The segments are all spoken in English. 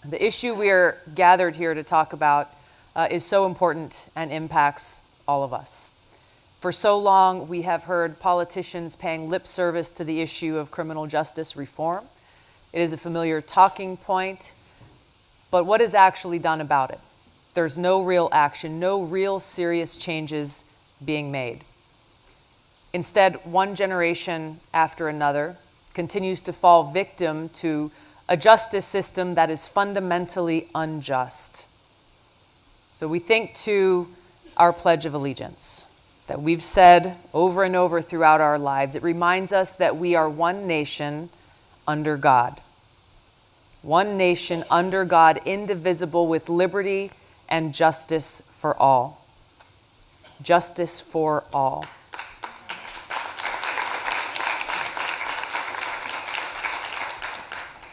The issue we are gathered here to talk about is so important and impacts all of us. For so long, we have heard politicians paying lip service to the issue of criminal justice reform. It is a familiar talking point, but what is actually done about it? There's no real action, no real serious changes being made. Instead, one generation after another continues to fall victim to a justice system that is fundamentally unjust. So we think to our Pledge of Allegiance that we've said over and over throughout our lives. It reminds us that we are one nation under God. One nation under God, indivisible, with liberty and justice for all. Justice for all.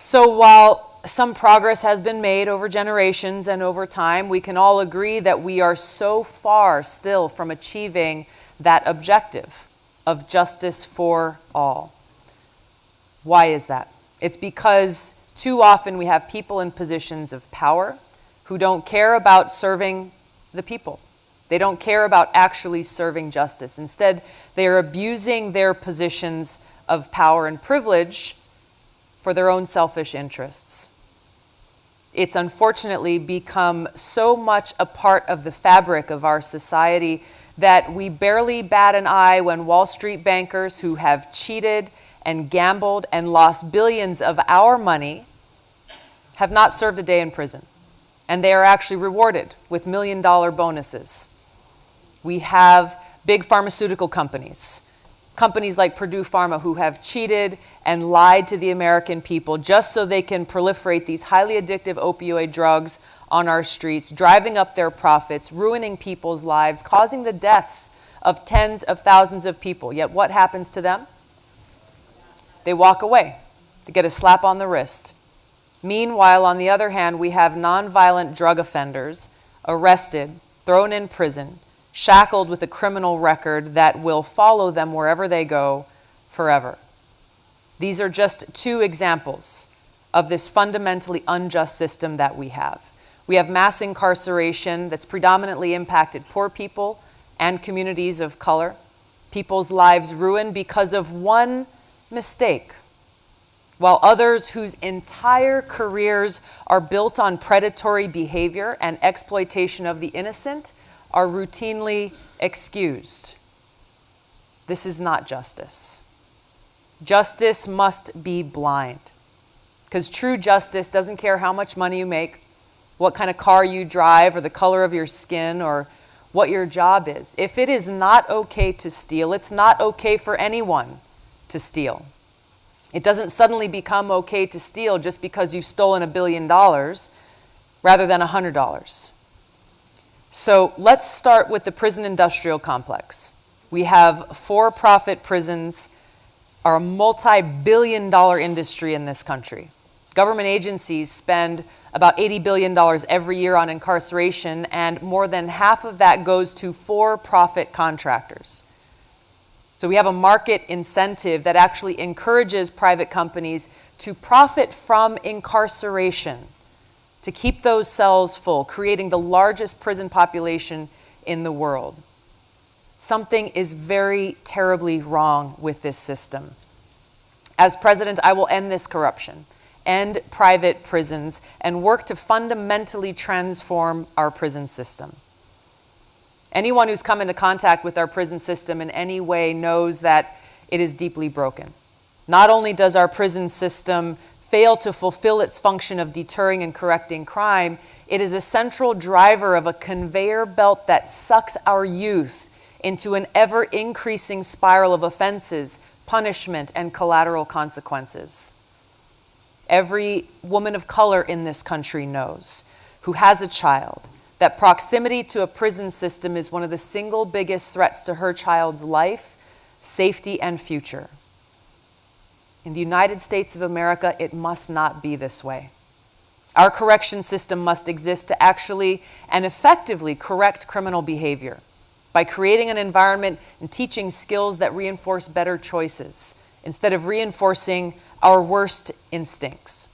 So while some progress has been made over generations and over time, we can all agree that we are so far still from achieving that objective of justice for all. Why is that? It's because too often we have people in positions of power who don't care about serving the people. They don't care about actually serving justice. Instead, they are abusing their positions of power and privilege for their own selfish interests. It's unfortunately become so much a part of the fabric of our society that we barely bat an eye when Wall Street bankers who have cheated and gambled and lost billions of our money have not served a day in prison. And they are actually rewarded with million-dollar bonuses. We have big pharmaceutical companies like Purdue Pharma, who have cheated and lied to the American people just so they can proliferate these highly addictive opioid drugs on our streets, driving up their profits, ruining people's lives, causing the deaths of tens of thousands of people. Yet what happens to them? They walk away. They get a slap on the wrist. Meanwhile, on the other hand, we have nonviolent drug offenders arrested, thrown in prison, shackled with a criminal record that will follow them wherever they go forever. These are just two examples of this fundamentally unjust system that we have. We have mass incarceration that's predominantly impacted poor people and communities of color. People's lives ruined because of one mistake, while others whose entire careers are built on predatory behavior and exploitation of the innocent are routinely excused. This is not justice. Justice must be blind, because true justice doesn't care how much money you make, what kind of car you drive, or the color of your skin, or what your job is. If it is not okay to steal, it's not okay for anyone to steal. It doesn't suddenly become okay to steal just because you've stolen $1 billion rather than $100. So let's start with the prison industrial complex. We have for-profit prisons are a multi-billion-dollar industry in this country. Government agencies spend about $80 billion every year on incarceration, and more than half of that goes to for-profit contractors. So we have a market incentive that actually encourages private companies to profit from incarceration, to keep those cells full, creating the largest prison population in the world. Something is very terribly wrong with this system. As president, I will end this corruption, end private prisons, and work to fundamentally transform our prison system. Anyone who's come into contact with our prison system in any way knows that it is deeply broken. Not only does our prison system fail to fulfill its function of deterring and correcting crime, it is a central driver of a conveyor belt that sucks our youth into an ever-increasing spiral of offenses, punishment, and collateral consequences. Every woman of color in this country knows, who has a child, that proximity to a prison system is one of the single biggest threats to her child's life, safety, and future. In the United States of America, it must not be this way. Our correction system must exist to actually and effectively correct criminal behavior by creating an environment and teaching skills that reinforce better choices instead of reinforcing our worst instincts.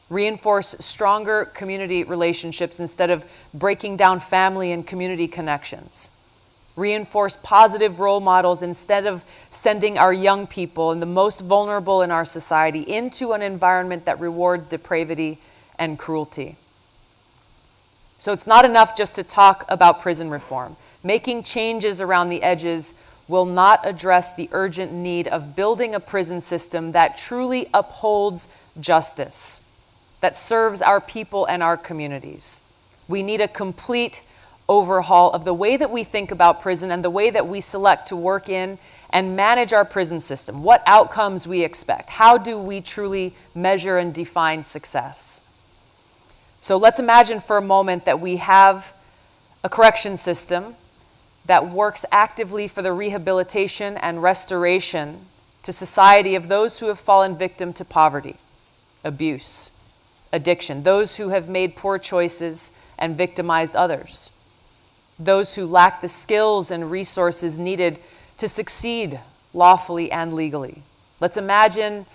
Reinforce stronger community relationships instead of breaking down family and community connections. Reinforce positive role models instead of sending our young people and the most vulnerable in our society into an environment that rewards depravity and cruelty. So it's not enough just to talk about prison reform. Making changes around the edges will not address the urgent need of building a prison system that truly upholds justice, that serves our people and our communities. We need a complete overhaul of the way that we think about prison and the way that we select to work in and manage our prison system, what outcomes we expect, how do we truly measure and define success. So let's imagine for a moment that we have a correction system that works actively for the rehabilitation and restoration to society of those who have fallen victim to poverty, abuse, addiction, those who have made poor choices and victimized others, those who lack the skills and resources needed to succeed lawfully and legally. Let's imagine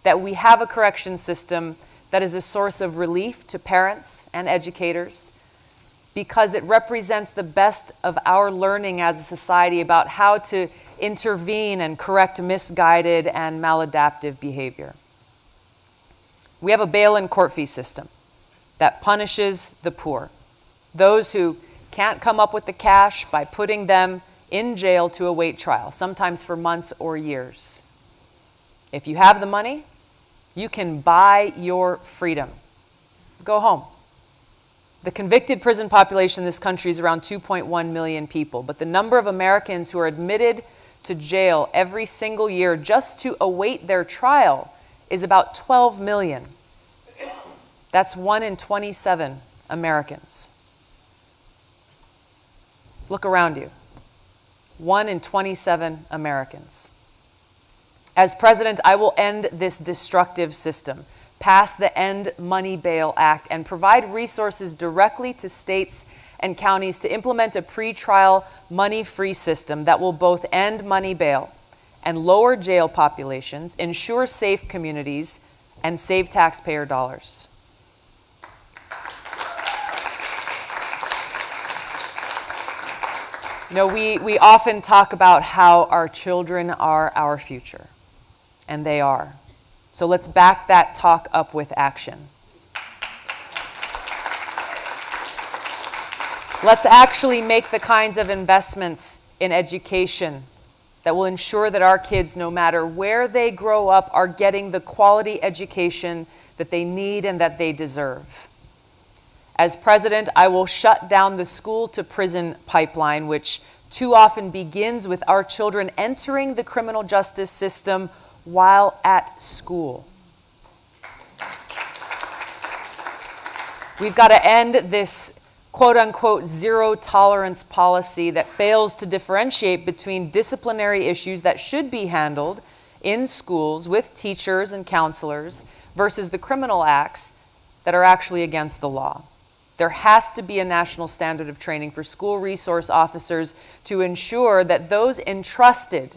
that we have a correction system that is a source of relief to parents and educators because it represents the best of our learning as a society about how to intervene and correct misguided and maladaptive behavior. We have a bail and court fee system that punishes the poor, those who can't come up with the cash by putting them in jail to await trial, sometimes for months or years. If you have the money, you can buy your freedom. Go home. The convicted prison population in this country is around 2.1 million people, but the number of Americans who are admitted to jail every single year just to await their trial is about 12 million. That's 1 in 27 Americans. Look around you. 1 in 27 Americans. As president, I will end this destructive system, pass the End Money Bail Act, and provide resources directly to states and counties to implement a pretrial money-free system that will both end money bail and lower jail populations, ensure safe communities, and save taxpayer dollars. You know, we often talk about how our children are our future, and they are. So let's back that talk up with action. Let's actually make the kinds of investments in education that will ensure that our kids, no matter where they grow up, are getting the quality education that they need and that they deserve. As president, I will shut down the school-to-prison pipeline, which too often begins with our children entering the criminal justice system while at school. We've got to end this quote-unquote zero-tolerance policy that fails to differentiate between disciplinary issues that should be handled in schools with teachers and counselors versus the criminal acts that are actually against the law. There has to be a national standard of training for school resource officers to ensure that those entrusted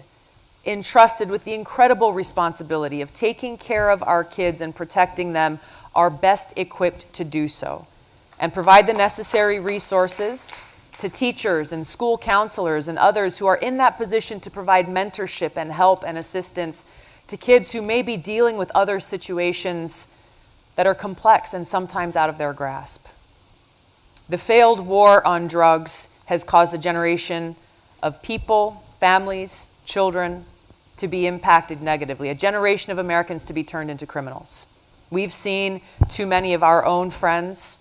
with the incredible responsibility of taking care of our kids and protecting them are best equipped to do so, and provide the necessary resources to teachers and school counselors and others who are in that position to provide mentorship and help and assistance to kids who may be dealing with other situations that are complex and sometimes out of their grasp. The failed war on drugs has caused a generation of people, families, children to be impacted negatively, a generation of Americans to be turned into criminals. We've seen too many of our own friends,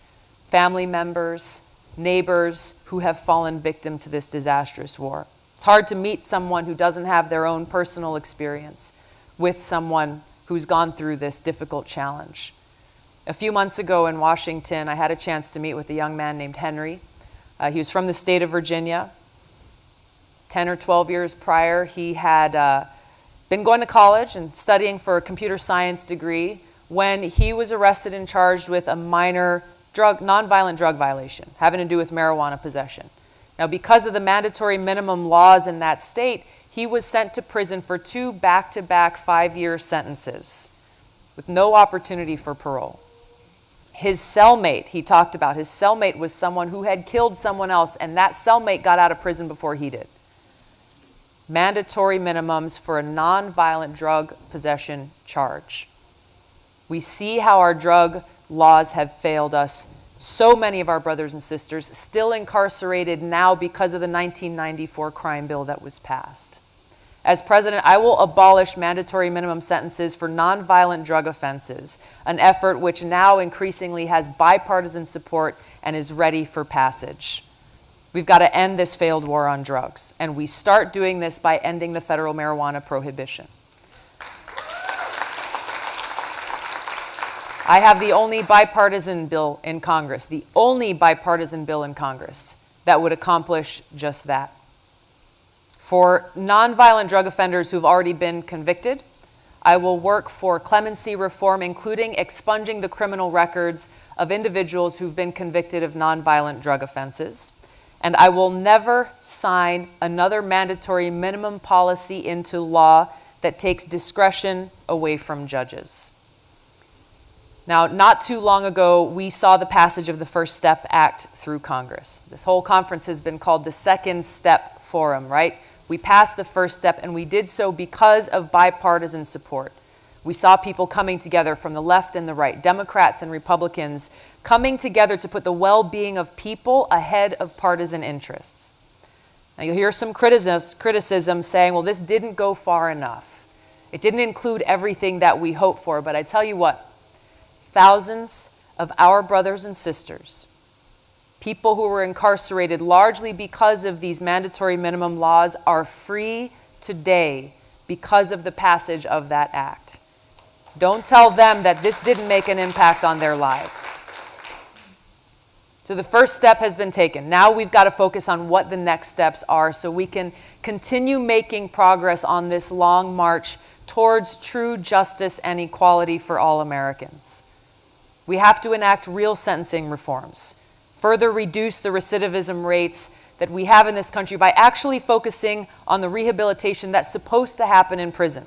family members, neighbors who have fallen victim to this disastrous war. It's hard to meet someone who doesn't have their own personal experience with someone who's gone through this difficult challenge. A few months ago in Washington, I had a chance to meet with a young man named Henry. He was from the state of Virginia. 10 or 12 years prior, he had been going to college and studying for a computer science degree when he was arrested and charged with a minor nonviolent drug violation having to do with marijuana possession. Now, because of the mandatory minimum laws in that state, he was sent to prison for 2 back-to-back 5-year sentences with no opportunity for parole. His cellmate, he talked about, his cellmate was someone who had killed someone else, and that cellmate got out of prison before he did. Mandatory minimums for a nonviolent drug possession charge. We see how our drug laws have failed us. So many of our brothers and sisters still incarcerated now because of the 1994 crime bill that was passed. As president, I will abolish mandatory minimum sentences for nonviolent drug offenses, an effort which now increasingly has bipartisan support and is ready for passage. We've got to end this failed war on drugs, and we start doing this by ending the federal marijuana prohibition. I have the only bipartisan bill in Congress, the only bipartisan bill in Congress that would accomplish just that. For nonviolent drug offenders who've already been convicted, I will work for clemency reform, including expunging the criminal records of individuals who've been convicted of nonviolent drug offenses. And I will never sign another mandatory minimum policy into law that takes discretion away from judges. Now, not too long ago, we saw the passage of the First Step Act through Congress. This whole conference has been called the Second Step Forum, right? We passed the first step, and we did so because of bipartisan support. We saw people coming together from the left and the right, Democrats and Republicans, coming together to put the well-being of people ahead of partisan interests. Now, you'll hear some criticism saying, well, this didn't go far enough. It didn't include everything that we hoped for, but I tell you what, thousands of our brothers and sisters, people who were incarcerated largely because of these mandatory minimum laws, are free today because of the passage of that act. Don't tell them that this didn't make an impact on their lives. So the first step has been taken. Now we've got to focus on what the next steps are so we can continue making progress on this long march towards true justice and equality for all Americans. We have to enact real sentencing reforms, further reduce the recidivism rates that we have in this country by actually focusing on the rehabilitation that's supposed to happen in prison.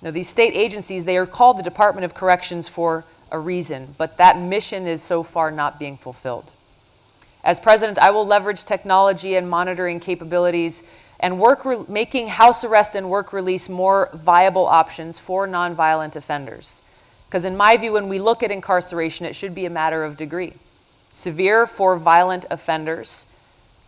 Now, these state agencies, they are called the Department of Corrections for a reason, but that mission is so far not being fulfilled. As president, I will leverage technology and monitoring capabilities and work making house arrest and work release more viable options for nonviolent offenders. Because in my view, when we look at incarceration, it should be a matter of degree. Severe for violent offenders,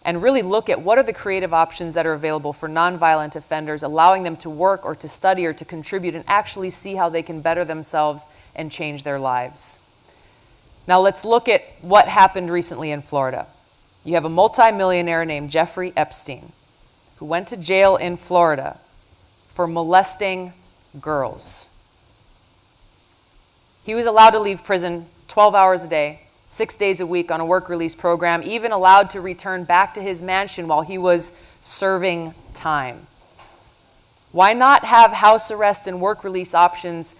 and really look at what are the creative options that are available for nonviolent offenders, allowing them to work or to study or to contribute and actually see how they can better themselves and change their lives. Now let's look at what happened recently in Florida. You have a multimillionaire named Jeffrey Epstein who went to jail in Florida for molesting girls. He was allowed to leave prison 12 hours a day, 6 days a week on a work release program, even allowed to return back to his mansion while he was serving time. Why not have house arrest and work release options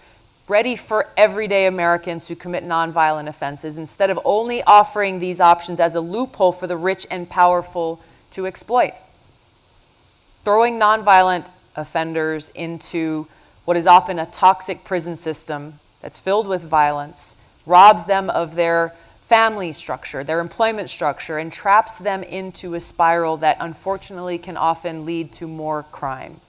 ready for everyday Americans who commit nonviolent offenses instead of only offering these options as a loophole for the rich and powerful to exploit? Throwing nonviolent offenders into what is often a toxic prison system that's filled with violence robs them of their family structure, their employment structure, and traps them into a spiral that unfortunately can often lead to more crime.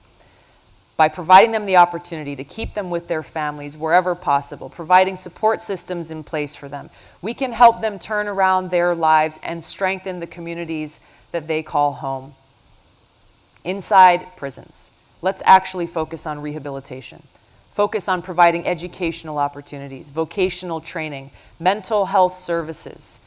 By providing them the opportunity to keep them with their families wherever possible, providing support systems in place for them, we can help them turn around their lives and strengthen the communities that they call home. Inside prisons, let's actually focus on rehabilitation. Focus on providing educational opportunities, vocational training, mental health services,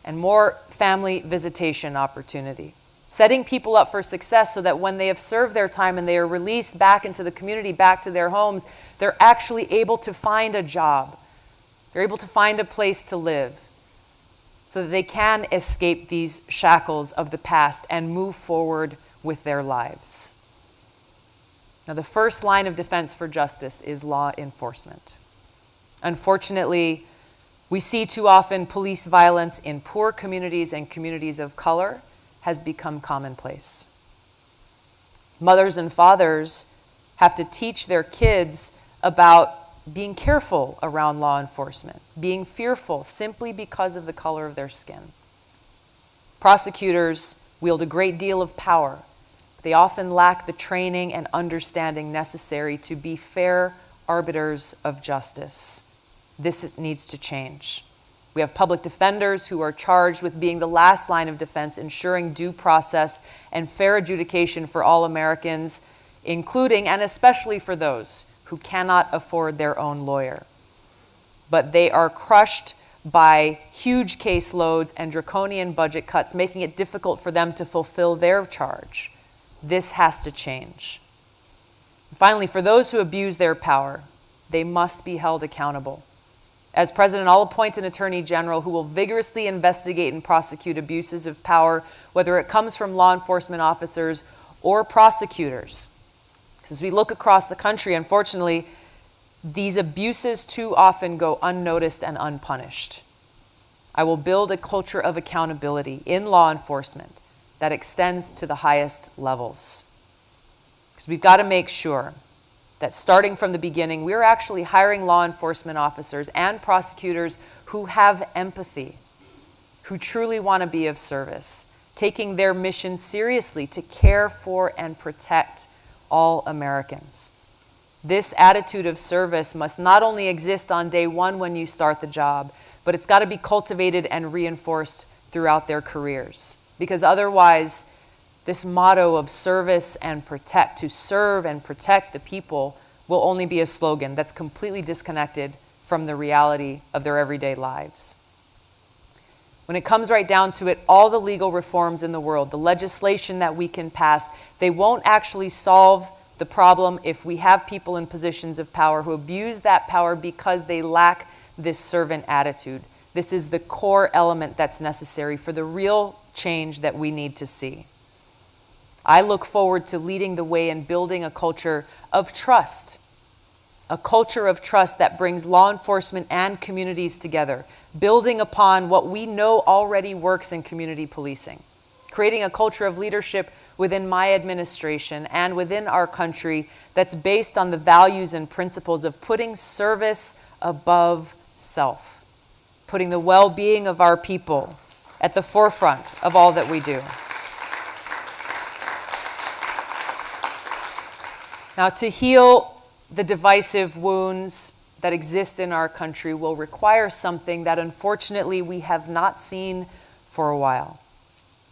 and more family visitation opportunity. Setting people up for success so that when they have served their time and they are released back into the community, back to their homes, they're actually able to find a job. They're able to find a place to live so that they can escape these shackles of the past and move forward with their lives. Now, the first line of defense for justice is law enforcement. Unfortunately, we see too often police violence in poor communities and communities of color has become commonplace. Mothers and fathers have to teach their kids about being careful around law enforcement, being fearful simply because of the color of their skin. Prosecutors wield a great deal of power. They often lack the training and understanding necessary to be fair arbiters of justice. This needs to change. We have public defenders who are charged with being the last line of defense, ensuring due process and fair adjudication for all Americans, including and especially for those who cannot afford their own lawyer. But they are crushed by huge caseloads and draconian budget cuts, making it difficult for them to fulfill their charge. This has to change. Finally, for those who abuse their power, they must be held accountable. As president, I'll appoint an attorney general who will vigorously investigate and prosecute abuses of power, whether it comes from law enforcement officers or prosecutors. Because as we look across the country, unfortunately, these abuses too often go unnoticed and unpunished. I will build a culture of accountability in law enforcement that extends to the highest levels. Because we've got to make sure that starting from the beginning, we're actually hiring law enforcement officers and prosecutors who have empathy, who truly want to be of service, taking their mission seriously to care for and protect all Americans. This attitude of service must not only exist on day one when you start the job, but it's got to be cultivated and reinforced throughout their careers. Because otherwise, this motto of service and protect, to serve and protect the people, will only be a slogan that's completely disconnected from the reality of their everyday lives. When it comes right down to it, all the legal reforms in the world, the legislation that we can pass, they won't actually solve the problem if we have people in positions of power who abuse that power because they lack this servant attitude. This is the core element that's necessary for the real change that we need to see. I look forward to leading the way in building a culture of trust, a culture of trust that brings law enforcement and communities together, building upon what we know already works in community policing, creating a culture of leadership within my administration and within our country that's based on the values and principles of putting service above self, putting the well-being of our people at the forefront of all that we do. Now, to heal the divisive wounds that exist in our country will require something that unfortunately we have not seen for a while.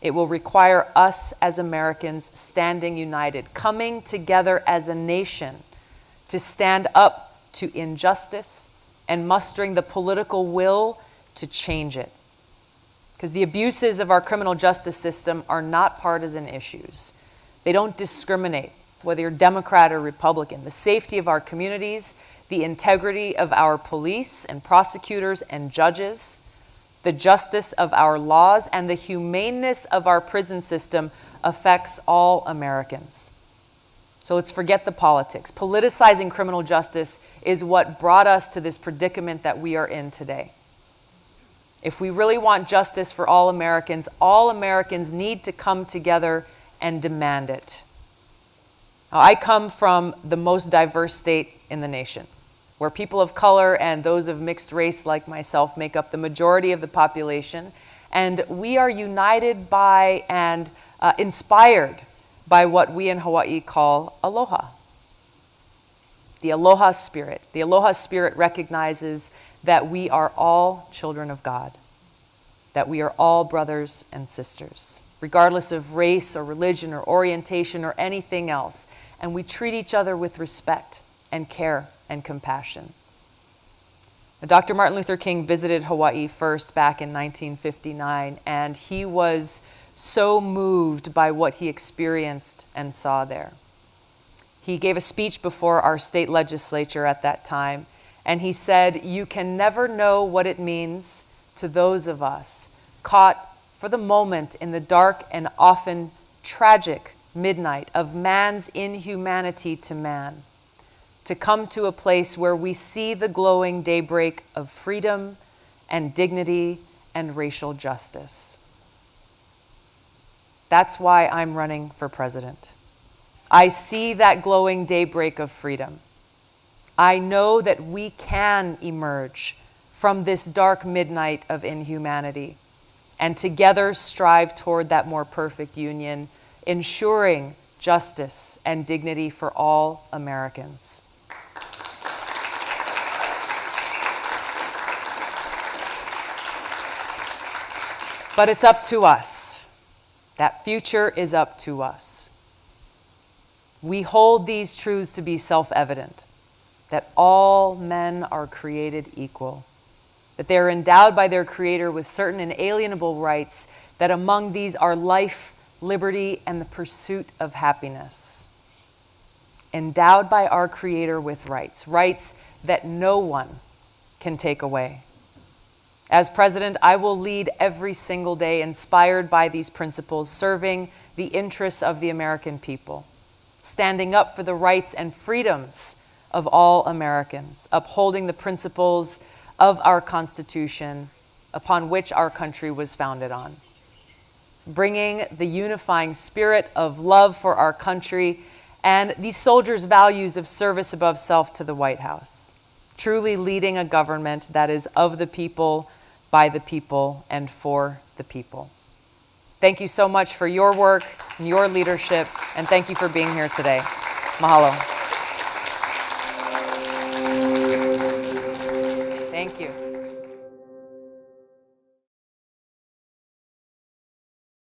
It will require us as Americans standing united, coming together as a nation to stand up to injustice and mustering the political will to change it. Because the abuses of our criminal justice system are not partisan issues. They don't discriminate whether you're Democrat or Republican. The safety of our communities, the integrity of our police and prosecutors and judges, the justice of our laws, and the humaneness of our prison system affects all Americans. So let's forget the politics. Politicizing criminal justice is what brought us to this predicament that we are in today. If we really want justice for all Americans need to come together and demand it. Now, I come from the most diverse state in the nation, where people of color and those of mixed race like myself make up the majority of the population, and we are united by and inspired by what we in Hawaii call aloha. The aloha spirit. The aloha spirit recognizes that we are all children of God, that we are all brothers and sisters, regardless of race or religion or orientation or anything else, and we treat each other with respect and care and compassion. Dr. Martin Luther King visited Hawaii first back in 1959, and he was so moved by what he experienced and saw there. He gave a speech before our state legislature at that time, and he said, "You can never know what it means to those of us caught for the moment in the dark and often tragic midnight of man's inhumanity to man, to come to a place where we see the glowing daybreak of freedom and dignity and racial justice." That's why I'm running for president. I see that glowing daybreak of freedom. I know that we can emerge from this dark midnight of inhumanity and together strive toward that more perfect union, ensuring justice and dignity for all Americans. But it's up to us. That future is up to us. We hold these truths to be self-evident, that all men are created equal, that they are endowed by their Creator with certain inalienable rights, that among these are life, liberty, and the pursuit of happiness. Endowed by our Creator with rights, rights that no one can take away. As president, I will lead every single day inspired by these principles, serving the interests of the American people, standing up for the rights and freedoms of all Americans, upholding the principles of our Constitution upon which our country was founded on, bringing the unifying spirit of love for our country and these soldiers' values of service above self to the White House, truly leading a government that is of the people, by the people, and for the people. Thank you so much for your work and your leadership, and thank you for being here today. Mahalo. Thank you.